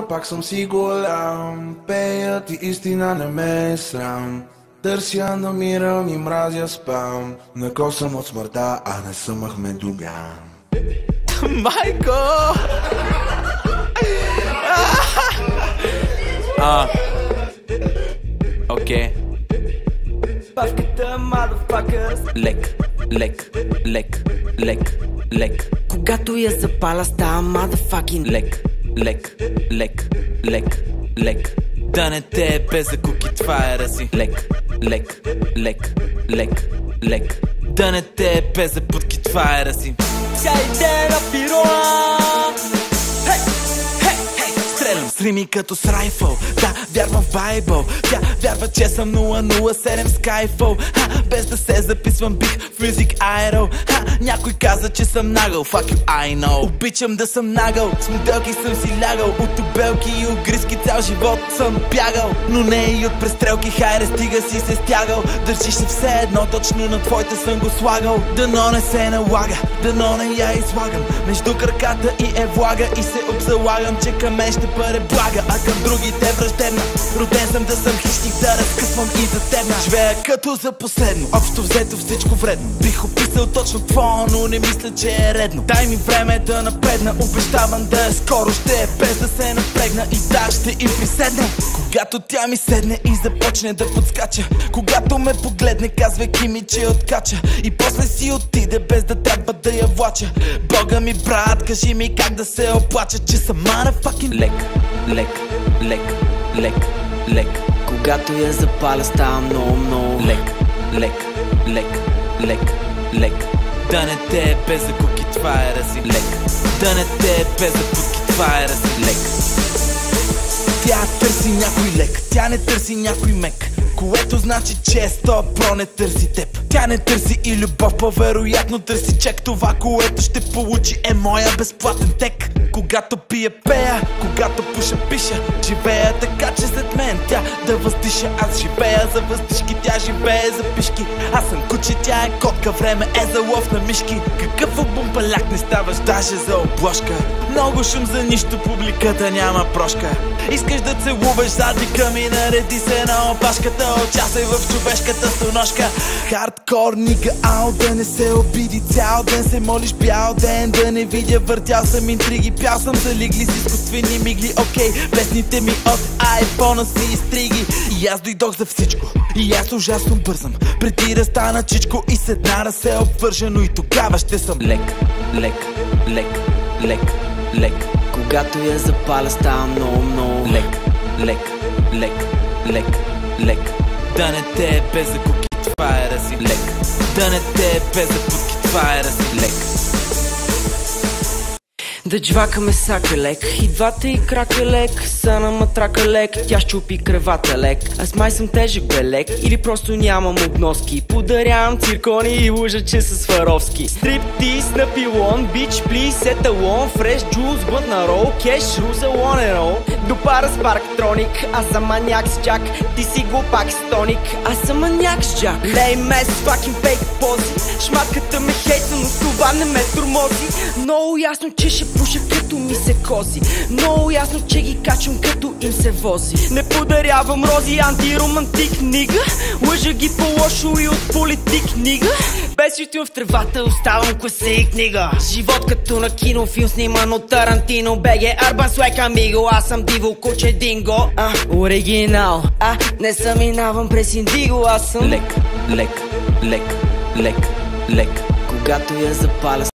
хора, пак съм си голям. Пея ти истина, не ме е срам. Търся, намирам и мразя спам. На кос съм от смъртта, а не съм Ахмед Доган. Майко! Окей. Павката, motherfuckers. Лек, лек, лек, лек, лек. Когато я запаля, става motherfucking Лек, лек, лек, лек, лек. Да не те е без закуки, това е рази. Лек, лек, лек, лек, лек. Да не те е без запутки, това е рази. Тя иде на пироа. Стрелям с рими като с райфъл. Да, вярвам в Байбъл. Тя вярва, че съм 007 Skyfall. Без да се записвам бих в Music Idol. Някой каза, че съм нагъл. Fuck you, I know. Обичам да съм нагъл. С моделки съм си лягал. От обелки и огризки цял живот съм бягал. Но не и от престрелки, хайде стига си се стягал. Държиш се все едно, точно на твоите съм го слагал. Дано не се налага, дано не я излагам. Между краката и е влага и се обзалагам, че към мен ще бъде блага, а към другите враждебна. Роден съм да съм хищник, да разкъсвам и да тебна. Живея като за последно, общо взето всичко вредно. Бих описал точно това, но не мисля, че е редно. Дай ми време да напредна, обещавам да е скоро. Ще е без да се напрегна и да ще им приседне. Когато тя ми седне и започне да подскача, когато ме погледне, казвайки ми, че откача, и после си отиде без да трябва да я влача. Бога ми, брат, кажи ми как да се оплача, че съм motherfucking лек, лек, лек, лек, лек. Когато я запаля, става много, много лек, лек, лек, лек, лек. Да не те е без закуки, това е рази. Лек, да не те е без запутки, това е рази. Лек. Тя търси някой лек, тя не търси някой мек, което значи, че 100% не търси теб. Тя не търси и любов, по-вероятно търси чек. Това, което ще получи, е моя безплатен тек. Когато пия, пея, когато пуша, пиша. Живея така, че след мен тя да въздиша. Аз живея за въздишки, тя живее за пишки. Аз съм куче, тя е котка, време е за лов на мишки. Какъв обумпаляк не ставаш даже за обложка. Много шум за нищо, публиката няма прошка. Искаш да целуваш задника ми, нареди се на опашката. Участвай в човешката стоножка. Хардкор нига, ау, да не се обиди. Цял ден се молиш, бял ден да не видя. Въртял съм интриги, пял съм за лигли с изкуствени мигли. Окей, песните ми от айфона си изтриги. И аз дойдох за всичко, и аз ужасно бързам, преди да стана чичко и с една да се обвържа. Но и тогава ще съм лек, лек, лек, лек, лек. Когато я запаля, става много, много лек, лек, лек, лек, лек. Да не те е без закуки, това е рази. Лек, да не те е без запутки, това е рази. Лек. Да джвакаме сака лек, и двата и крака лек, са на матрака лек, тя щупи кревата лек. Аз май съм тежък бе лек, или просто нямам обноски. Подарявам циркони и лъжа, че са Сваровски. Стриптиз на пилон, бич плиз, еталон, фреш джулс, блъд на рол, кеш, руза, лонерол. Допара с парктроник, аз съм маняк с джак, ти си глупак с тоник, аз съм маняк с джак. Лей ме с факин фейк пози, шматката ме хейтва, но това не ме тормози. Много ясно, че ще пуша като ми се кози, много ясно, че ги качвам като им се вози. Не подарявам рози, антиромантик нига, лъжа ги по-лошо и от политик нига. Без ютюн в тревата оставам класик нига. Живот като на кинофилм, сниман от Тарантино. БГ Арбан Свек Амиго, аз съм диво куче динго. Оригинал, не съм минавам през индиго, аз съм лек, лек, лек, лек, лек. Когато я запаля,